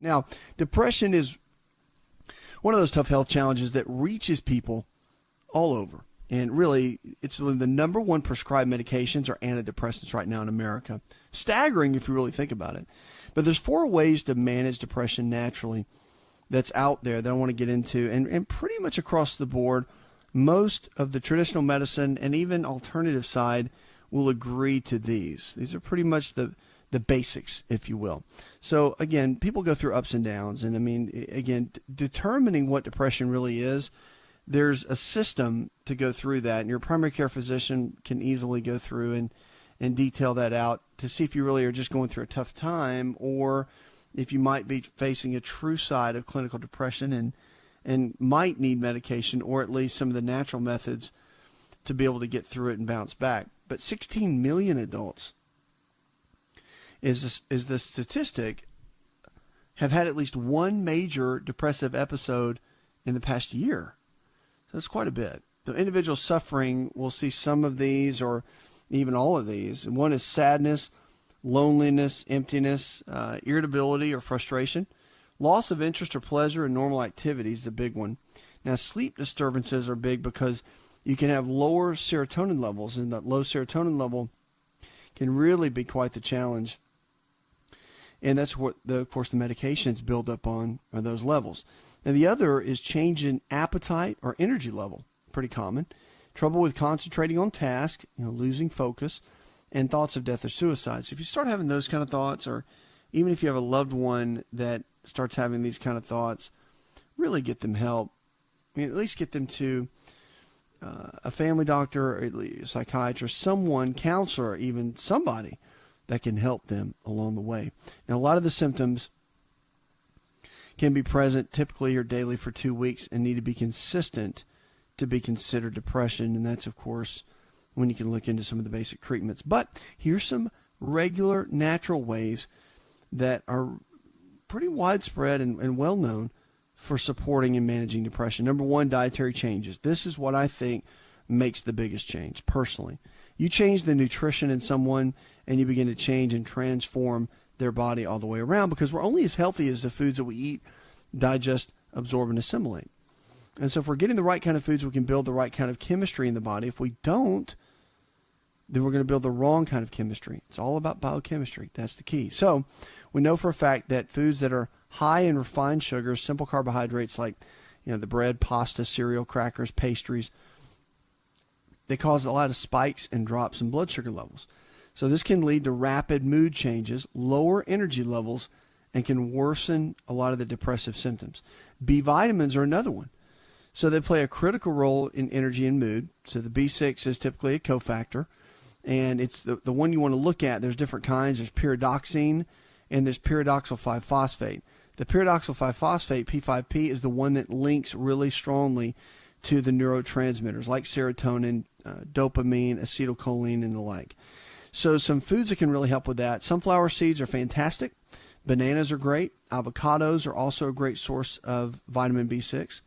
Now, depression is one of those tough health challenges that reaches people all over. And really, it's the number one prescribed medications are antidepressants right now in America. Staggering if you really think about it. But there's 4 ways to manage depression naturally that's out there that I want to get into. And pretty much across the board, most of the traditional medicine and even alternative side will agree to these. These are pretty much the basics, if you will. So again, people go through ups and downs. And I mean, again, determining what depression really is, there's a system to go through that. And your primary care physician can easily go through and detail that out to see if you really are just going through a tough time or if you might be facing a true side of clinical depression and might need medication or at least some of the natural methods to be able to get through it and bounce back. But 16 million adults is the statistic have had at least one major depressive episode in the past year. So that's quite a bit. The individuals suffering will see some of these or even all of these. And one is sadness, loneliness, emptiness, irritability or frustration, loss of interest or pleasure in normal activities is a big one. Now, sleep disturbances are big because you can have lower serotonin levels, and that low serotonin level can really be quite the challenge. And that's what, of course, the medications build up on are those levels. And the other is change in appetite or energy level, pretty common. Trouble with concentrating on task, losing focus, and thoughts of death or suicide. So if you start having those kind of thoughts, or even if you have a loved one that starts having these kind of thoughts, really get them help. I mean, at least get them to a family doctor, or a psychiatrist, someone, counselor, even somebody that can help them along the way. Now, a lot of the symptoms can be present typically or daily for 2 weeks and need to be consistent to be considered depression. And that's, of course, when you can look into some of the basic treatments. But here's some regular natural ways that are pretty widespread and well known for supporting and managing depression. Number one, dietary changes. This is what I think makes the biggest change personally. You change the nutrition in someone and you begin to change and transform their body all the way around, because we're only as healthy as the foods that we eat, digest, absorb, and assimilate. And so if we're getting the right kind of foods, we can build the right kind of chemistry in the body. If we don't, then we're going to build the wrong kind of chemistry. It's all about biochemistry. That's the key. So we know for a fact that foods that are high in refined sugars, simple carbohydrates like the bread, pasta, cereal, crackers, pastries, they cause a lot of spikes and drops in blood sugar levels. So this can lead to rapid mood changes, lower energy levels, and can worsen a lot of the depressive symptoms. B vitamins are another one. So they play a critical role in energy and mood. So the B6 is typically a cofactor, and it's the one you want to look at. There's different kinds. There's pyridoxine, and there's pyridoxal 5-phosphate. The pyridoxal 5-phosphate, P5P, is the one that links really strongly to the neurotransmitters like serotonin, dopamine, acetylcholine, and the like. So some foods that can really help with that. Sunflower seeds are fantastic. Bananas are great. Avocados are also a great source of vitamin B6.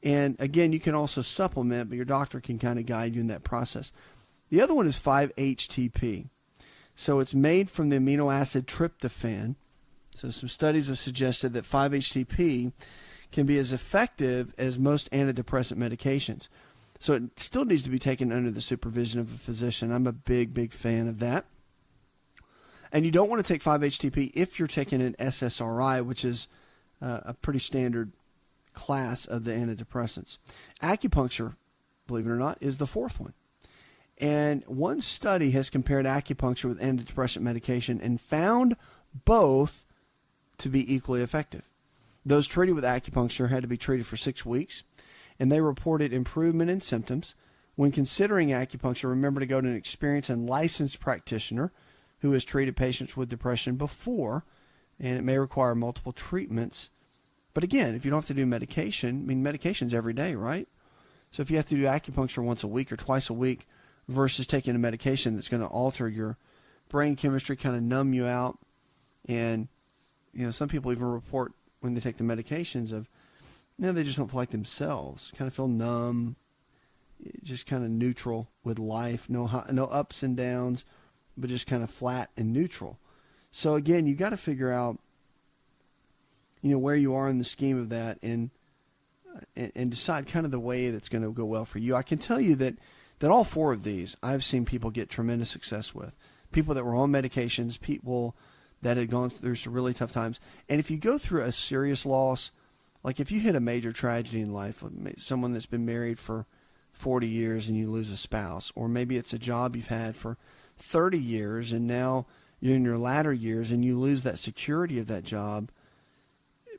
And again, you can also supplement, but your doctor can kind of guide you in that process. The other one is 5-HTP. So it's made from the amino acid tryptophan. So some studies have suggested that 5-HTP can be as effective as most antidepressant medications. So it still needs to be taken under the supervision of a physician. I'm a big, big fan of that. And you don't want to take 5-HTP if you're taking an SSRI, which is a pretty standard class of the antidepressants. Acupuncture, believe it or not, is the fourth one. And one study has compared acupuncture with antidepressant medication and found both to be equally effective. Those treated with acupuncture had to be treated for 6 weeks, and they reported improvement in symptoms. When considering acupuncture, remember to go to an experienced and licensed practitioner who has treated patients with depression before, and it may require multiple treatments. But again, if you don't have to do medication, medication's every day, right? So if you have to do acupuncture once a week or twice a week versus taking a medication that's going to alter your brain chemistry, kind of numb you out, and some people even report when they take the medications of, they just don't feel like themselves, kind of feel numb, just kind of neutral with life, no ups and downs, but just kind of flat and neutral. So again, you got to figure out where you are in the scheme of that, and decide kind of the way that's going to go well for you. I can tell you that all four of these I've seen people get tremendous success with. People that were on medications, people that had gone through some really tough times. And if you go through a serious loss, like if you hit a major tragedy in life, someone that's been married for 40 years and you lose a spouse, or maybe it's a job you've had for 30 years and now you're in your latter years and you lose that security of that job,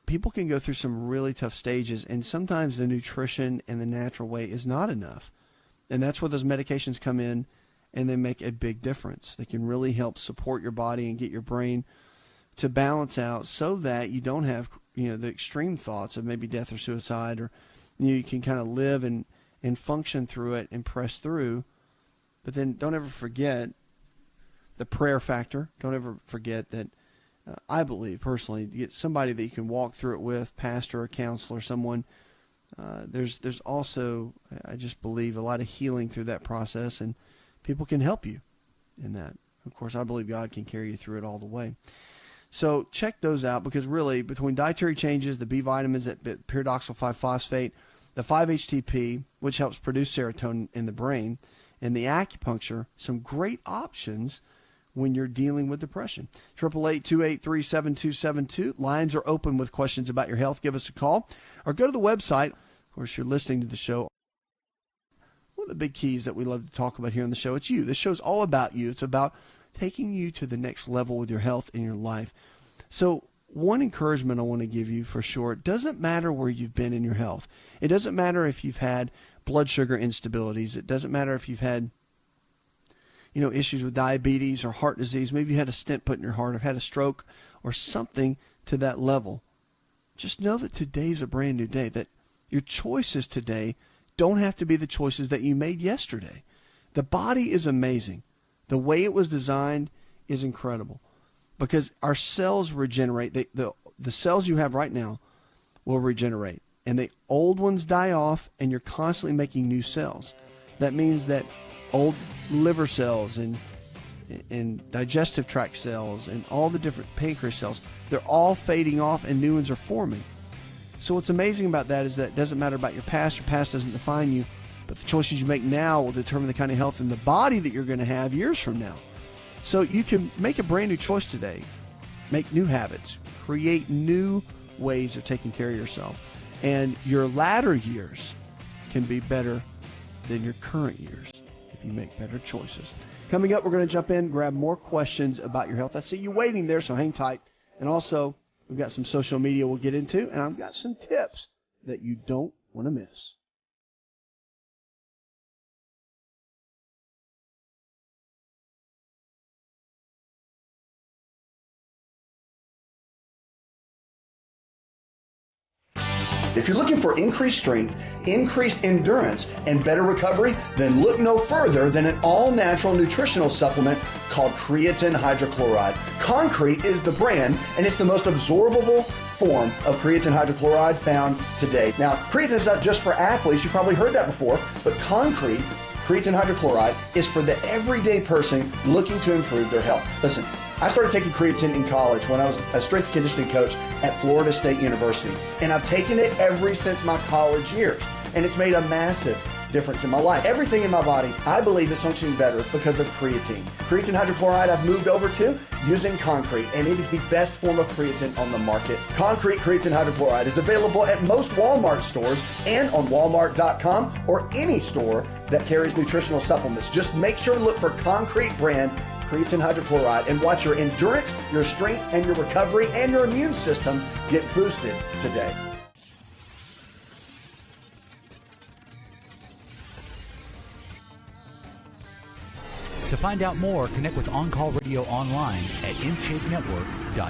people can go through some really tough stages, and sometimes the nutrition and the natural way is not enough. And that's where those medications come in, and they make a big difference. They can really help support your body and get your brain to balance out so that you don't have, the extreme thoughts of maybe death or suicide, or you can kind of live and function through it and press through. But then don't ever forget the prayer factor. Don't ever forget that I believe personally, to get somebody that you can walk through it with, pastor, a counselor, someone. There's also, I just believe, a lot of healing through that process, and people can help you in that. Of course, I believe God can carry you through it all the way. So check those out, because really, between dietary changes, the B vitamins, that pyridoxal 5-phosphate, the 5-HTP, which helps produce serotonin in the brain, and the acupuncture, some great options when you're dealing with depression. 888-283-7272. Lines are open with questions about your health. Give us a call or go to the website. Of course, you're listening to the show. One of the big keys that we love to talk about here on the show, it's you. This show's all about you. It's about taking you to the next level with your health and your life. So one encouragement I want to give you for sure, it doesn't matter where you've been in your health. It doesn't matter if you've had blood sugar instabilities. It doesn't matter if you've had issues with diabetes or heart disease. Maybe you had a stent put in your heart or had a stroke or something to that level. Just know that today's a brand new day, that your choices today don't have to be the choices that you made yesterday. The body is amazing. The way it was designed is incredible, because our cells regenerate. The cells you have right now will regenerate, and the old ones die off, and you're constantly making new cells. That means that old liver cells and digestive tract cells and all the different pancreas cells, they're all fading off and new ones are forming. So what's amazing about that is that it doesn't matter about your past doesn't define you, but the choices you make now will determine the kind of health in the body that you're going to have years from now. So you can make a brand new choice today, make new habits, create new ways of taking care of yourself, and your latter years can be better than your current years if you make better choices. Coming up, we're going to jump in, grab more questions about your health. I see you waiting there, so hang tight. And also, we've got some social media we'll get into, and I've got some tips that you don't want to miss. If you're looking for increased strength, increased endurance, and better recovery, then look no further than an all-natural nutritional supplement called creatine hydrochloride. Concrete is the brand, and it's the most absorbable form of creatine hydrochloride found today. Now, creatine is not just for athletes. You probably heard that before, but creatine hydrochloride is for the everyday person looking to improve their health. Listen, I started taking creatine in college when I was a strength and conditioning coach at Florida State University, and I've taken it ever since my college years, and it's made a massive difference in my life. Everything in my body, I believe, is functioning better because of creatine. Creatine hydrochloride I've moved over to using Concrete, and it is the best form of creatine on the market. Concrete creatine hydrochloride is available at most Walmart stores and on Walmart.com or any store that carries nutritional supplements. Just make sure to look for Concrete brand creatine hydrochloride and watch your endurance, your strength, and your recovery and your immune system get boosted today. To find out more, connect with On Call Radio online at InShapeNetwork.com.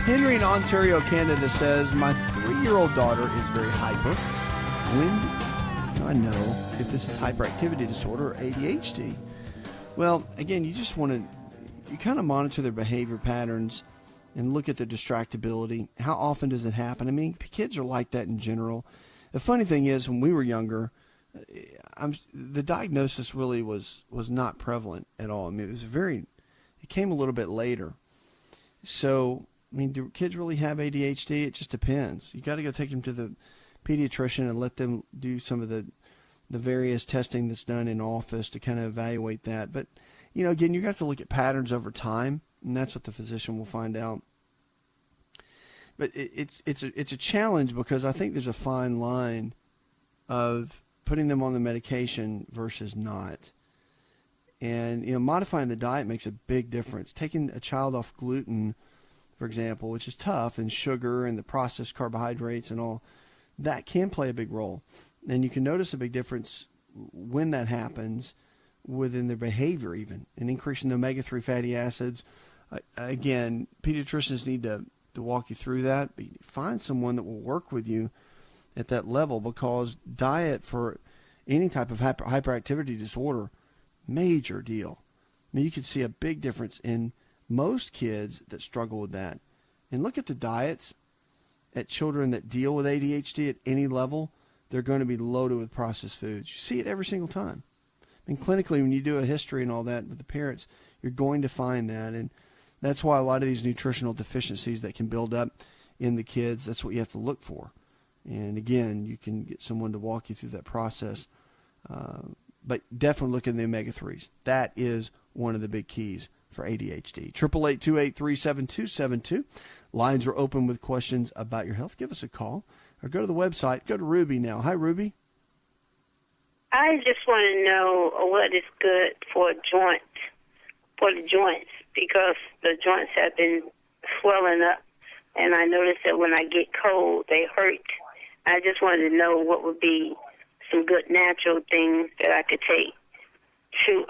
Henry in Ontario, Canada says, my 3-year-old daughter is very hyper. When do I know if this is hyperactivity disorder or ADHD? Well, again, you just want to, you kind of monitor their behavior patterns and look at their distractibility. How often does it happen? I mean, kids are like that in general. The funny thing is, when we were younger, the diagnosis really was not prevalent at all. I mean, it came a little bit later. So, I mean, do kids really have ADHD? It just depends. You got to go take them to the pediatrician and let them do some of the various testing that's done in office to kind of evaluate that. But, you know, again, you have to look at patterns over time, and that's what the physician will find out. But it's a challenge because I think there's a fine line of putting them on the medication versus not. And, you know, modifying the diet makes a big difference. Taking a child off gluten, for example, which is tough, and sugar and the processed carbohydrates and all, that can play a big role. And you can notice a big difference when that happens within their behavior even, and increasing the omega-3 fatty acids. Again, pediatricians need to walk you through that. But find someone that will work with you at that level, because diet for any type of hyperactivity disorder, major deal. I mean, you can see a big difference in most kids that struggle with that. And look at the diets at children that deal with ADHD at any level. They're going to be loaded with processed foods. You see it every single time. I mean, clinically, when you do a history and all that with the parents, you're going to find that. And that's why a lot of these nutritional deficiencies that can build up in the kids, that's what you have to look for. And again, you can get someone to walk you through that process. But definitely look at the omega-3s. That is one of the big keys for ADHD. 888-283-7272. Lines are open with questions about your health. Give us a call or go to the website. Go to Ruby now. Hi, Ruby. I just want to know what is good for the joints, because the joints have been swelling up, and I notice that when I get cold, they hurt. I just wanted to know what would be some good natural things that I could take to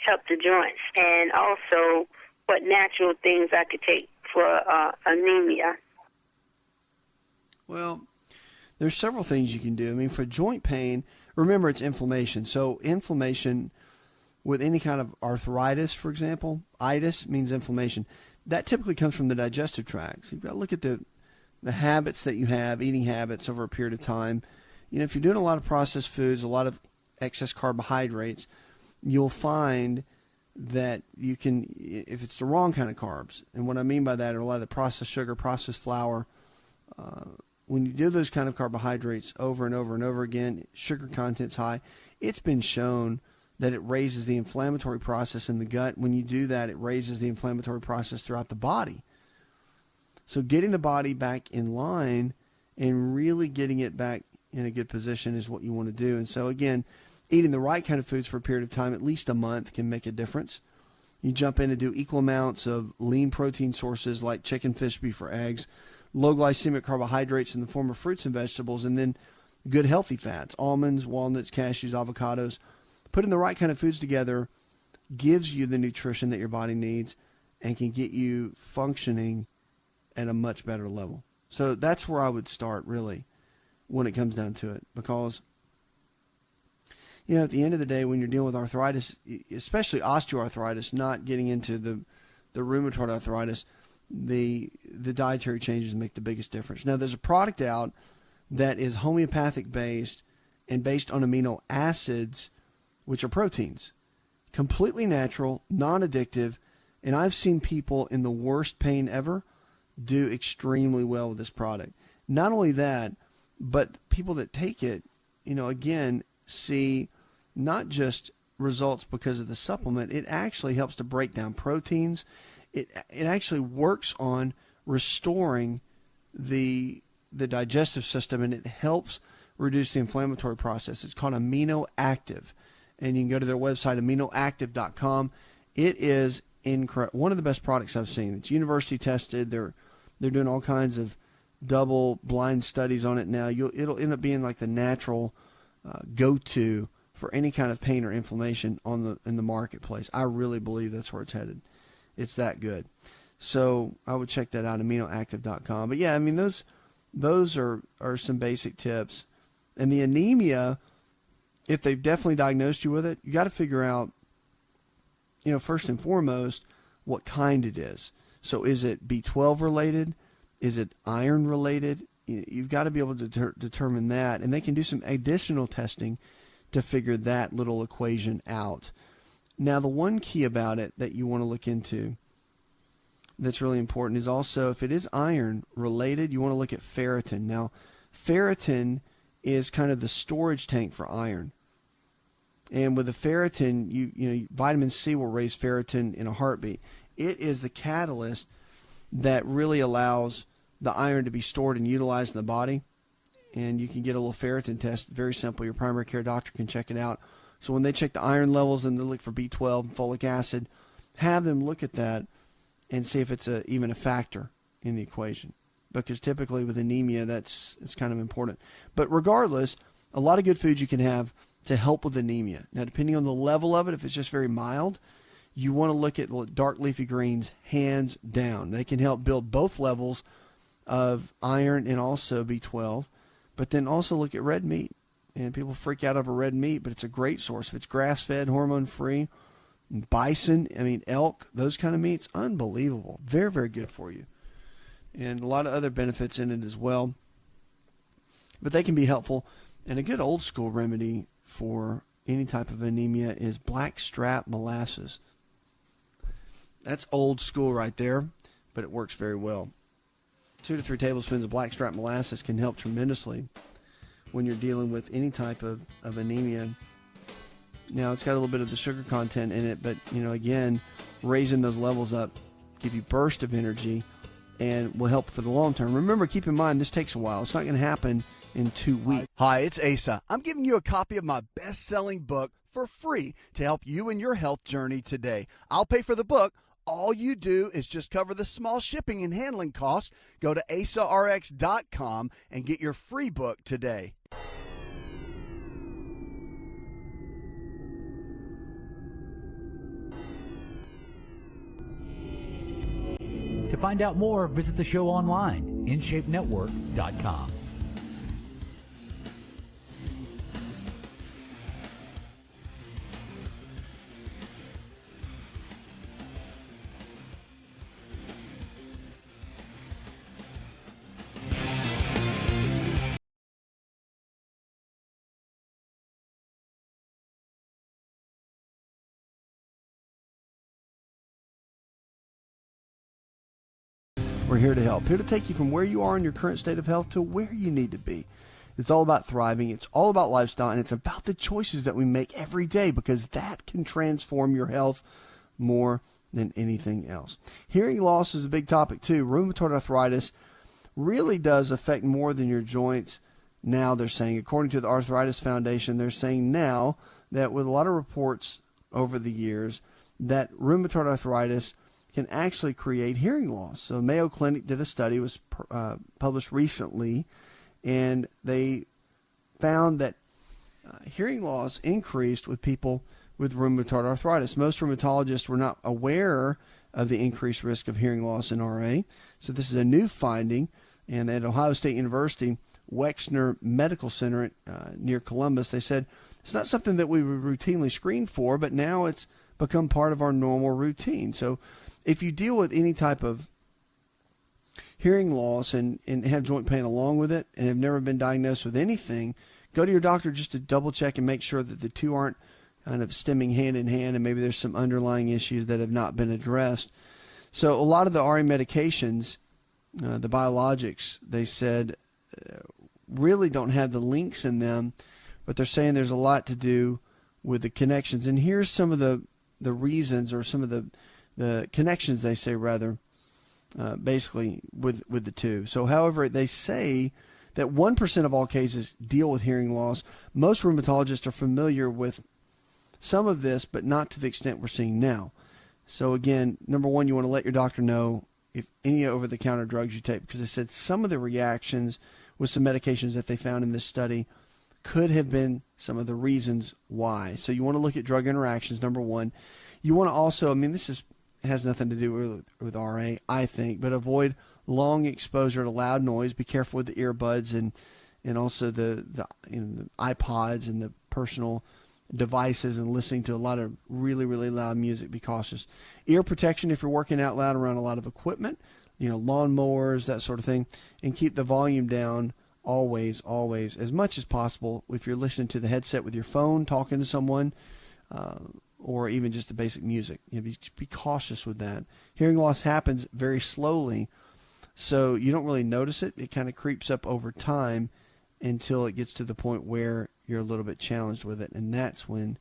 help the joints, and also what natural things I could take for anemia. Well, there's several things you can do. I mean, for joint pain, remember it's inflammation. So inflammation with any kind of arthritis, for example, itis means inflammation. That typically comes from the digestive tract. So you've got to look at the habits that you have, eating habits over a period of time. You know, if you're doing a lot of processed foods, a lot of excess carbohydrates, you'll find that you can, if it's the wrong kind of carbs, and what I mean by that are a lot of the processed sugar, processed flour, when you do those kind of carbohydrates over and over and over again, sugar content's high, it's been shown that it raises the inflammatory process in the gut. When you do that, it raises the inflammatory process throughout the body. So getting the body back in line and really getting it back in a good position is what you want to do. And so again, eating the right kind of foods for a period of time, at least a month, can make a difference. You jump in and do equal amounts of lean protein sources like chicken, fish, beef, or eggs, low glycemic carbohydrates in the form of fruits and vegetables, and then good healthy fats, almonds, walnuts, cashews, avocados. Putting the right kind of foods together gives you the nutrition that your body needs and can get you functioning at a much better level. So that's where I would start, really, when it comes down to it, because, you know, at the end of the day, when you're dealing with arthritis, especially osteoarthritis, not getting into the rheumatoid arthritis, the dietary changes make the biggest difference. Now, there's a product out that is homeopathic based and based on amino acids, which are proteins, completely natural, non-addictive, and I've seen people in the worst pain ever do extremely well with this product. Not only that, but people that take it, you know, again, see not just results because of the supplement, it actually helps to break down proteins. It actually works on restoring the digestive system, and it helps reduce the inflammatory process. It's called Amino Active, and you can go to their website, aminoactive.com. It is incredible. One of the best products I've seen. It's university tested. They're doing all kinds of double-blind studies on it now. It'll end up being like the natural go-to for any kind of pain or inflammation in the marketplace. I really believe that's where it's headed. It's that good. So I would check that out, aminoactive.com. But yeah, I mean, those are some basic tips. And the anemia, if they've definitely diagnosed you with it, you got to figure out, first and foremost, what kind it is. So is it B12 related? Is it iron related? You've got to be able to determine that. And they can do some additional testing to figure that little equation out. Now, the one key about it that you want to look into that's really important is also, if it is iron related, you want to look at ferritin. Now, ferritin is kind of the storage tank for iron. And with the ferritin, vitamin C will raise ferritin in a heartbeat. It is the catalyst that really allows the iron to be stored and utilized in the body. And you can get a little ferritin test, very simple. Your primary care doctor can check it out. So when they check the iron levels and they look for B12 and folic acid, have them look at that and see if it's even a factor in the equation. Because typically with anemia, it's kind of important. But regardless, a lot of good foods you can have to help with anemia. Now, depending on the level of it, if it's just very mild, you want to look at dark leafy greens hands down. They can help build both levels of iron and also B12. But then also look at red meat. And people freak out over red meat, but it's a great source. If it's grass-fed, hormone-free, bison, elk, those kind of meats, unbelievable. Very, very good for you. And a lot of other benefits in it as well. But they can be helpful. And a good old school remedy for any type of anemia is blackstrap molasses. That's old school right there, but it works very well. 2 to 3 tablespoons of blackstrap molasses can help tremendously when you're dealing with any type of anemia. Now, it's got a little bit of the sugar content in it, but, again, raising those levels up give you burst of energy and will help for the long term. Remember, keep in mind, this takes a while. It's not going to happen in 2 weeks. Hi, it's Asa. I'm giving you a copy of my best-selling book for free to help you in your health journey today. I'll pay for the book. All you do is just cover the small shipping and handling costs. Go to AsaRx.com and get your free book today. To find out more, visit the show online, InShapeNetwork.com. We're here to help, here to take you from where you are in your current state of health to where you need to be. It's all about thriving. It's all about lifestyle, and it's about the choices that we make every day, because that can transform your health more than anything else. Hearing loss is a big topic too. Rheumatoid arthritis really does affect more than your joints. Now they're saying, according to the Arthritis Foundation, they're saying now that with a lot of reports over the years that rheumatoid arthritis can actually create hearing loss. So Mayo Clinic did a study, it was published recently, and they found that hearing loss increased with people with rheumatoid arthritis. Most rheumatologists were not aware of the increased risk of hearing loss in RA. So this is a new finding, and at Ohio State University, Wexner Medical Center near Columbus, they said it's not something that we would routinely screen for, but now it's become part of our normal routine. So if you deal with any type of hearing loss and have joint pain along with it and have never been diagnosed with anything, go to your doctor just to double check and make sure that the two aren't kind of stemming hand in hand, and maybe there's some underlying issues that have not been addressed. So a lot of the RA medications, the biologics, they said really don't have the links in them, but they're saying there's a lot to do with the connections. And here's some of the reasons, or some of the connections, they say, rather, basically with the two. So, however, they say that 1% of all cases deal with hearing loss. Most rheumatologists are familiar with some of this, but not to the extent we're seeing now. So, again, number one, you want to let your doctor know if any over-the-counter drugs you take, because they said some of the reactions with some medications that they found in this study could have been some of the reasons why. So you want to look at drug interactions, number one. You want to also, this has nothing to do with RA, I think. But avoid long exposure to loud noise. Be careful with the earbuds and also the iPods and the personal devices and listening to a lot of really, really loud music. Be cautious. Ear protection if you're working out loud around a lot of equipment, lawnmowers, that sort of thing. And keep the volume down always, as much as possible. If you're listening to the headset with your phone, talking to someone, or even just the basic music, be cautious with that. Hearing loss happens very slowly, so you don't really notice it. It kind of creeps up over time until it gets to the point where you're a little bit challenged with it, and that's when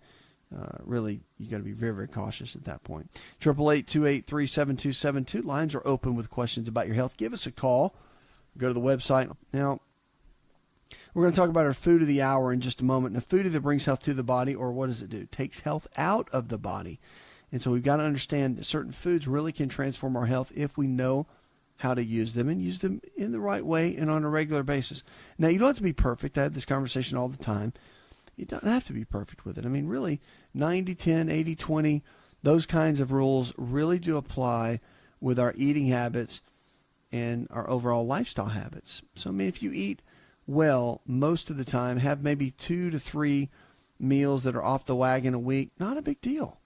really you got to be very, very cautious at that point. 888-283-7272. Lines are open with questions about your health. Give us a call. Go to the website. Now, we're going to talk about our food of the hour in just a moment. Now, food either brings health to the body, or what does it do? It takes health out of the body. And so we've got to understand that certain foods really can transform our health if we know how to use them and use them in the right way and on a regular basis. Now, you don't have to be perfect. I have this conversation all the time. You don't have to be perfect with it. I mean, really, 90-10, 80-20, those kinds of rules really do apply with our eating habits and our overall lifestyle habits. So, I mean, if you eat well most of the time, have maybe 2 to 3 meals that are off the wagon a week, not a big deal.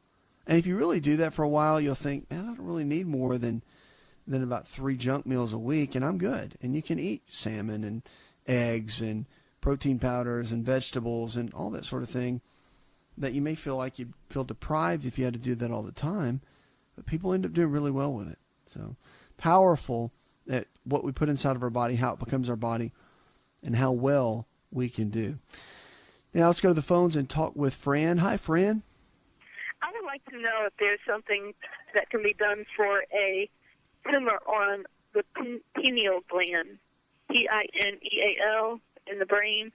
And if you really do that for a while, you'll think, man, I don't really need more than about 3 junk meals a week, and I'm good. And you can eat salmon and eggs and protein powders and vegetables and all that sort of thing that you may feel like you feel deprived if you had to do that all the time, but people end up doing really well with it. So powerful at what we put inside of our body, how it becomes our body, and how well we can do. Now let's go to the phones and talk with Fran. Hi, Fran. I would like to know if there's something that can be done for a tumor on the pineal gland, pineal, in the brain.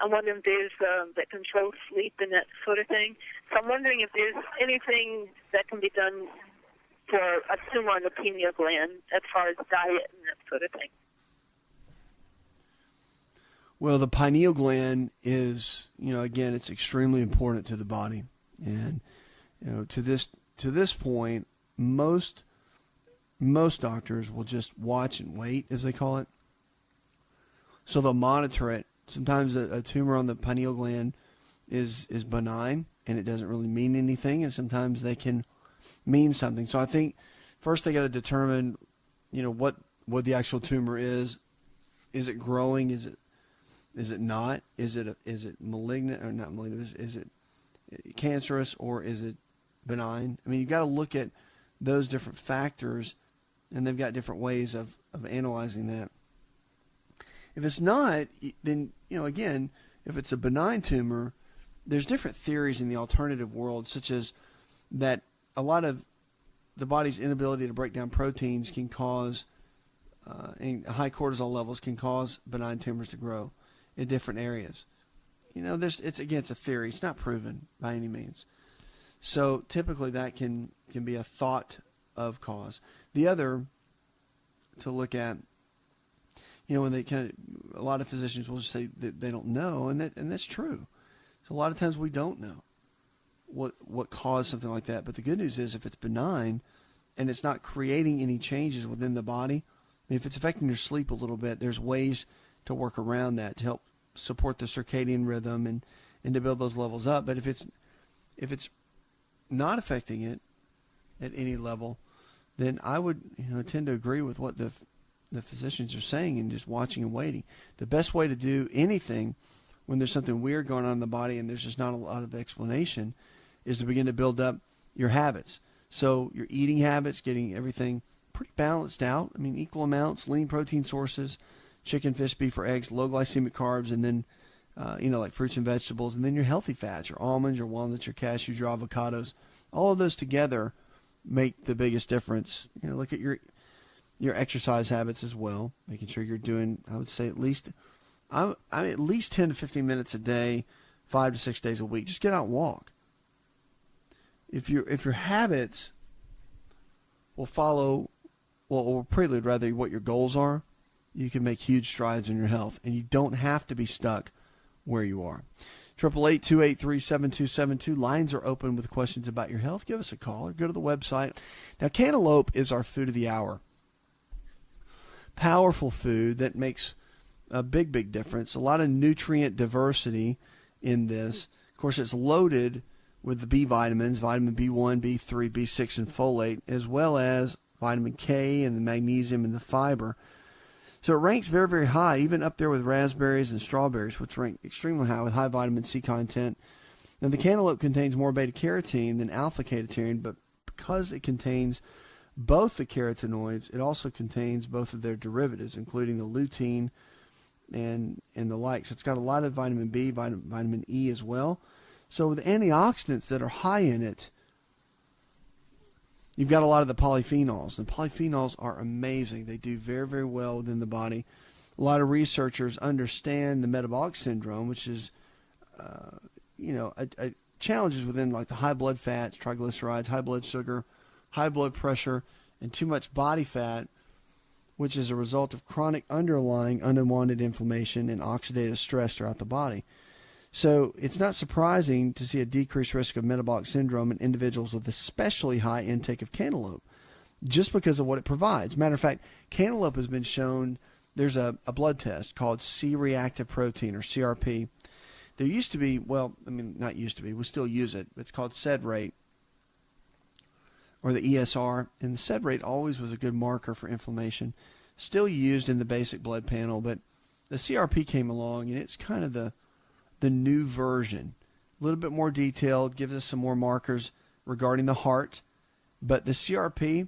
I'm wondering if there's that controls sleep and that sort of thing. So I'm wondering if there's anything that can be done for a tumor on the pineal gland as far as diet and that sort of thing. Well, the pineal gland is, again, it's extremely important to the body. And, to this point, most doctors will just watch and wait, as they call it. So they'll monitor it. Sometimes a tumor on the pineal gland is benign and it doesn't really mean anything, and sometimes they can mean something. So I think first they got to determine, what the actual tumor is. Is it growing? Is it not? Is it malignant or not malignant? Is it cancerous or is it benign? I mean, you've got to look at those different factors, and they've got different ways of analyzing that. If it's not, then, again, if it's a benign tumor, there's different theories in the alternative world, such as that a lot of the body's inability to break down proteins can cause, and high cortisol levels can cause benign tumors to grow in different areas. It's a theory. It's not proven by any means. So typically that can be a thought of cause. The other to look at, when they a lot of physicians will just say that they don't know, and that's true. So a lot of times we don't know what caused something like that. But the good news is if it's benign and it's not creating any changes within the body, if it's affecting your sleep a little bit, there's ways to work around that to help support the circadian rhythm and to build those levels up. But if it's not affecting it at any level, then I would tend to agree with what the physicians are saying and just watching and waiting. The best way to do anything when there's something weird going on in the body and there's just not a lot of explanation is to begin to build up your habits. So your eating habits, getting everything pretty balanced out. I mean, equal amounts, lean protein sources, chicken, fish, beef, or eggs, low glycemic carbs, and then, like fruits and vegetables, and then your healthy fats, your almonds, your walnuts, your cashews, your avocados. All of those together make the biggest difference. Look at your exercise habits as well, making sure you're doing, I would say at least 10 to 15 minutes a day, 5 to 6 days a week. Just get out and walk. If your habits will follow, or prelude rather, what your goals are, you can make huge strides in your health, and you don't have to be stuck where you are. 888-283-7272. Lines are open with questions about your health. Give us a call or go to the website. Now, cantaloupe is our food of the hour. Powerful food that makes a big, big difference. A lot of nutrient diversity in this. Of course, it's loaded with the B vitamins, vitamin B1, B3, B6, and folate, as well as vitamin K and the magnesium and the fiber. So it ranks very, very high, even up there with raspberries and strawberries, which rank extremely high with high vitamin C content. Now, the cantaloupe contains more beta-carotene than alpha-ketogene, but because it contains both the carotenoids, it also contains both of their derivatives, including the lutein and the like. So it's got a lot of vitamin B, vitamin E as well. So with antioxidants that are high in it, you've got a lot of the polyphenols. And polyphenols are amazing. They do very, very well within the body. A lot of researchers understand the metabolic syndrome, which is, challenges within like the high blood fats, triglycerides, high blood sugar, high blood pressure, and too much body fat, which is a result of chronic underlying unwanted inflammation and oxidative stress throughout the body. So it's not surprising to see a decreased risk of metabolic syndrome in individuals with especially high intake of cantaloupe, just because of what it provides. Matter of fact, cantaloupe has been shown, there's a blood test called C-reactive protein, or CRP. There used to be, not used to be, we still use it. It's called SED rate, or the ESR, and the SED rate always was a good marker for inflammation. Still used in the basic blood panel, but the CRP came along, and it's kind of the new version. A little bit more detailed, gives us some more markers regarding the heart. But the CRP,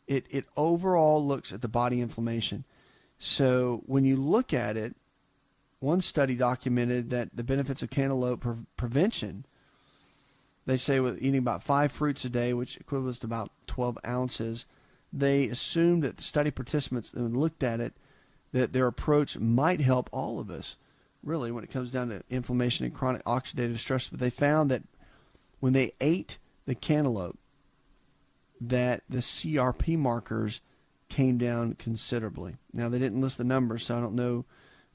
it overall looks at the body inflammation. So when you look at it, one study documented that the benefits of cantaloupe prevention, they say with eating about 5 fruits a day, which equates to about 12 ounces, they assumed that the study participants that looked at it, that their approach might help all of us, really, when it comes down to inflammation and chronic oxidative stress. But they found that when they ate the cantaloupe, that the CRP markers came down considerably. Now, they didn't list the numbers, so I don't know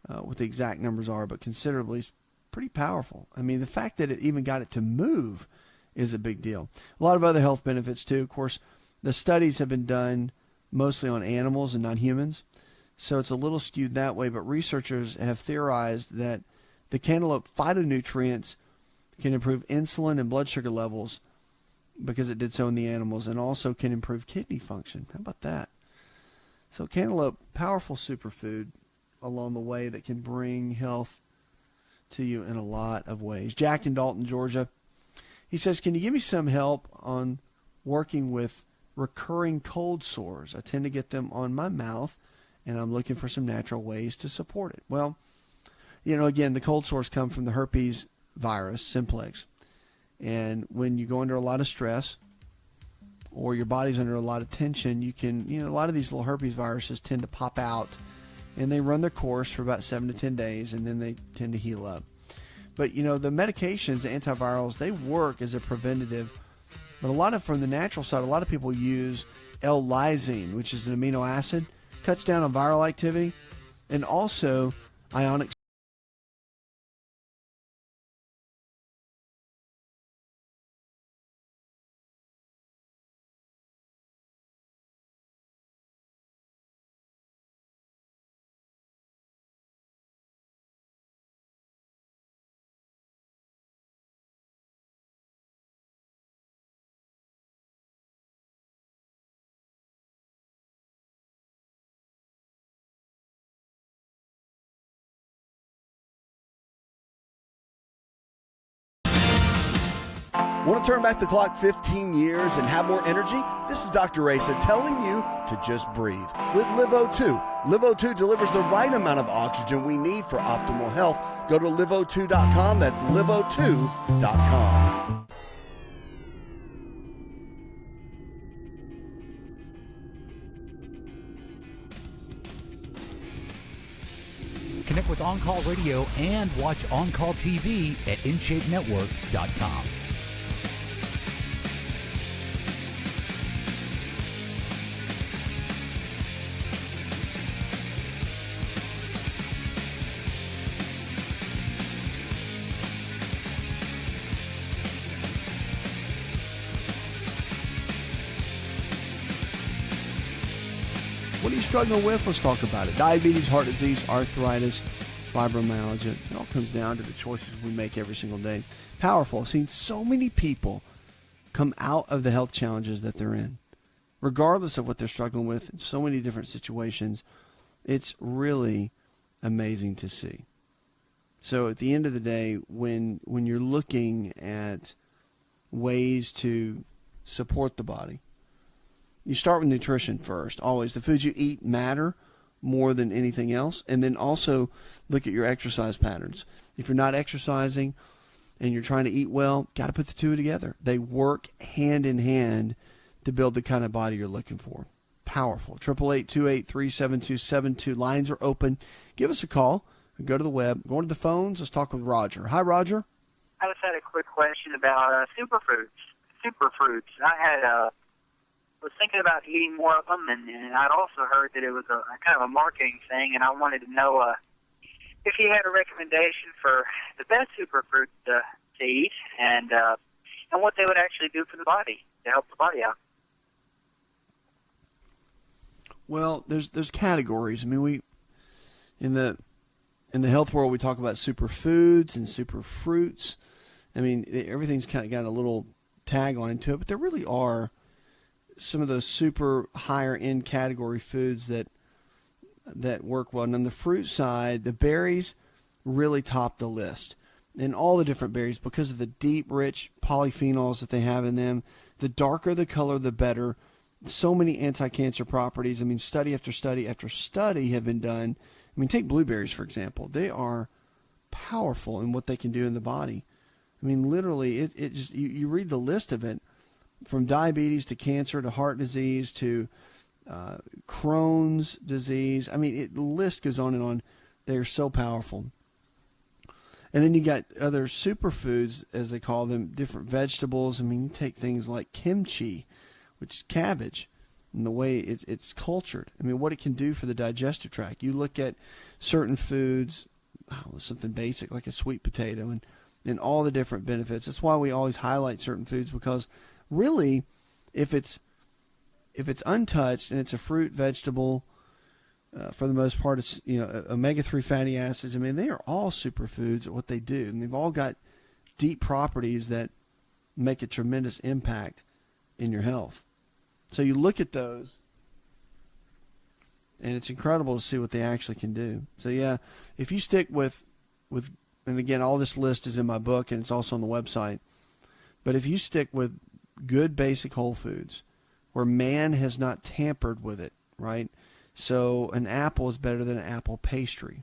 what the exact numbers are, but considerably is pretty powerful. I mean, the fact that it even got it to move is a big deal. A lot of other health benefits, too. Of course, the studies have been done mostly on animals and not humans, so it's a little skewed that way, but researchers have theorized that the cantaloupe phytonutrients can improve insulin and blood sugar levels because it did so in the animals, and also can improve kidney function. How about that? So cantaloupe, powerful superfood along the way that can bring health to you in a lot of ways. Jack in Dalton, Georgia, he says, can you give me some help on working with recurring cold sores? I tend to get them on my mouth, and I'm looking for some natural ways to support it. Well, again, the cold sores come from the herpes virus, simplex. And when you go under a lot of stress or your body's under a lot of tension, you can, a lot of these little herpes viruses tend to pop out, and they run their course for about 7 to 10 days, and then they tend to heal up. But, the medications, the antivirals, they work as a preventative. But from the natural side, a lot of people use L-lysine, which is an amino acid, cuts down on viral activity, and also ionic. Want to turn back the clock 15 years and have more energy? This is Dr. Asa telling you to just breathe with LiveO2. LiveO2 delivers the right amount of oxygen we need for optimal health. Go to liveO2.com. That's liveO2.com. Connect with On Call Radio and watch On Call TV at InShapeNetwork.com. struggling with? Let's talk about it. Diabetes, heart disease, arthritis, fibromyalgia. It all comes down to the choices we make every single day. Powerful. I've seen so many people come out of the health challenges that they're in, regardless of what they're struggling with in so many different situations. It's really amazing to see. So at the end of the day, when you're looking at ways to support the body, you start with nutrition first. Always. The foods you eat matter more than anything else. And then also look at your exercise patterns. If you're not exercising and you're trying to eat well, got to put the two together. They work hand in hand to build the kind of body you're looking for. Powerful. 888-283-7272. Lines are open. Give us a call. Go to the web. Go to the phones. Let's talk with Roger. Hi, Roger. I just had a quick question about superfruits. Superfruits. I was thinking about eating more of them, and I'd also heard that it was a kind of a marketing thing, and I wanted to know if you had a recommendation for the best superfruit to eat, and what they would actually do for the body to help the body out. Well, there's categories. I mean, we in the health world we talk about superfoods and superfruits. I mean, everything's kind of got a little tagline to it, but there really are some of those super higher end category foods that work well. And on the fruit side, the berries really top the list. And all the different berries, because of the deep, rich polyphenols that they have in them. The darker the color, the better. So many anti-cancer properties. I mean, study after study after study have been done. I mean, take blueberries, for example. They are powerful in what they can do in the body. I mean, literally, it just, you read the list of it, from diabetes to cancer to heart disease to Crohn's disease. I mean, the list goes on and on. They're so powerful. And then you got other superfoods, as they call them, different vegetables. I mean, you take things like kimchi, which is cabbage, and the way it's cultured. I mean, what it can do for the digestive tract. You look at certain foods, something basic like a sweet potato, and all the different benefits. That's why we always highlight certain foods, because really, if it's untouched and it's a fruit, vegetable, for the most part, it's omega-3 fatty acids. I mean, they are all superfoods at what they do, and they've all got deep properties that make a tremendous impact in your health. So you look at those, and it's incredible to see what they actually can do. So yeah, if you stick with, and again, all this list is in my book and it's also on the website. But if you stick with good basic whole foods, where man has not tampered with it, right? So an apple is better than an apple pastry.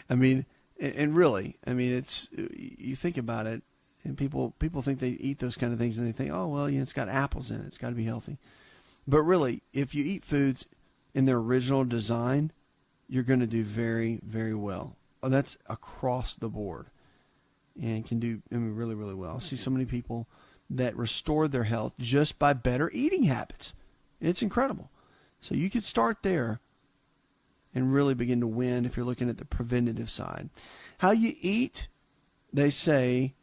I mean, and really, I mean, it's, you think about it, and people think they eat those kind of things and they think, oh, well, it's got apples in it. It's got to be healthy. But really, if you eat foods in their original design, you're going to do very, very well. Oh, that's across the board, and can do, I mean, really, really well. I see so many people that restore their health just by better eating habits. It's incredible. So you could start there and really begin to win if you're looking at the preventative side. How you eat, they say,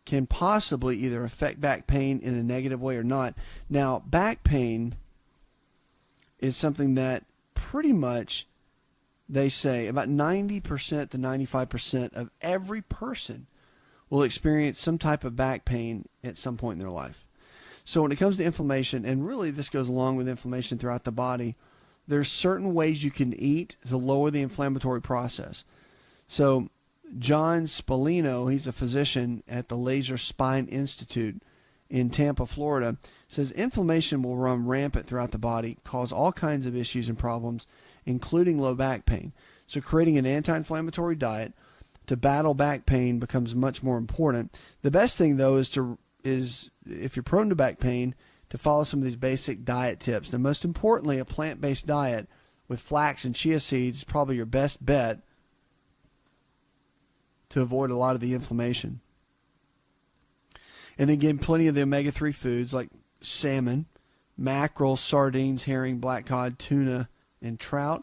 can possibly either affect back pain in a negative way or not. Now, back pain is something that pretty much, they say, about 90% to 95% of every person will experience some type of back pain at some point in their life. So when it comes to inflammation, and really this goes along with inflammation throughout the body, there's certain ways you can eat to lower the inflammatory process. So John Spallino, he's a physician at the Laser Spine Institute in Tampa, Florida, says inflammation will run rampant throughout the body, cause all kinds of issues and problems, including low back pain. So creating an anti-inflammatory diet to battle back pain becomes much more important. The best thing, though, is if you're prone to back pain, to follow some of these basic diet tips. Now, most importantly, a plant-based diet with flax and chia seeds is probably your best bet to avoid a lot of the inflammation. And then again, plenty of the omega-3 foods like salmon, mackerel, sardines, herring, black cod, tuna, and trout.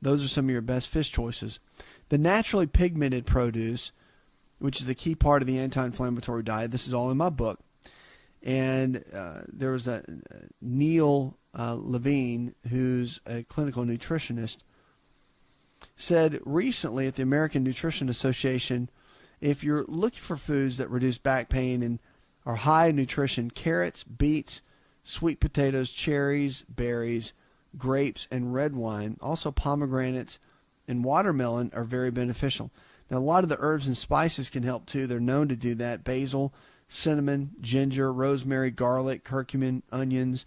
Those are some of your best fish choices. The naturally pigmented produce, which is the key part of the anti-inflammatory diet. This is all in my book. And there was a Neil Levine, who's a clinical nutritionist, said recently at the American Nutrition Association, if you're looking for foods that reduce back pain and are high in nutrition, carrots, beets, sweet potatoes, cherries, berries, grapes, and red wine, also pomegranates and watermelon are very beneficial. Now, a lot of the herbs and spices can help too. They're known to do that. Basil, cinnamon, ginger, rosemary, garlic, curcumin, onions,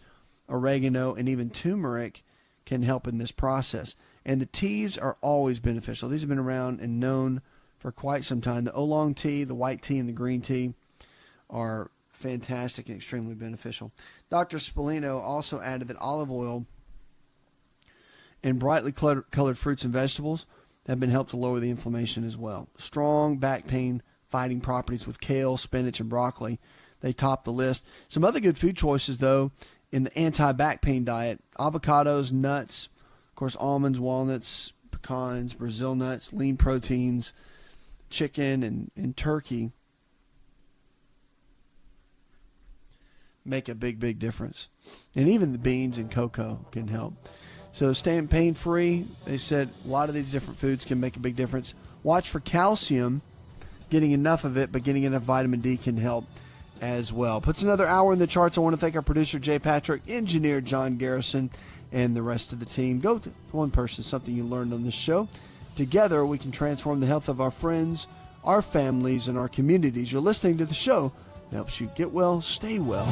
oregano, and even turmeric can help in this process. And the teas are always beneficial. These have been around and known for quite some time. The oolong tea, the white tea, and the green tea are fantastic and extremely beneficial. Dr. Spallino also added that olive oil and brightly colored fruits and vegetables have been helped to lower the inflammation as well. Strong back pain fighting properties with kale, spinach, and broccoli. They top the list. Some other good food choices, though, in the anti-back pain diet: avocados, nuts, of course, almonds, walnuts, pecans, Brazil nuts, lean proteins, chicken, and turkey make a big, big difference. And even the beans and cocoa can help. So staying pain-free, they said a lot of these different foods can make a big difference. Watch for calcium, getting enough of it, but getting enough vitamin D can help as well. Puts another hour in the charts. I want to thank our producer, Jay Patrick, engineer John Garrison, and the rest of the team. Go to one person, something you learned on this show. Together, we can transform the health of our friends, our families, and our communities. You're listening to the show that helps you get well, stay well.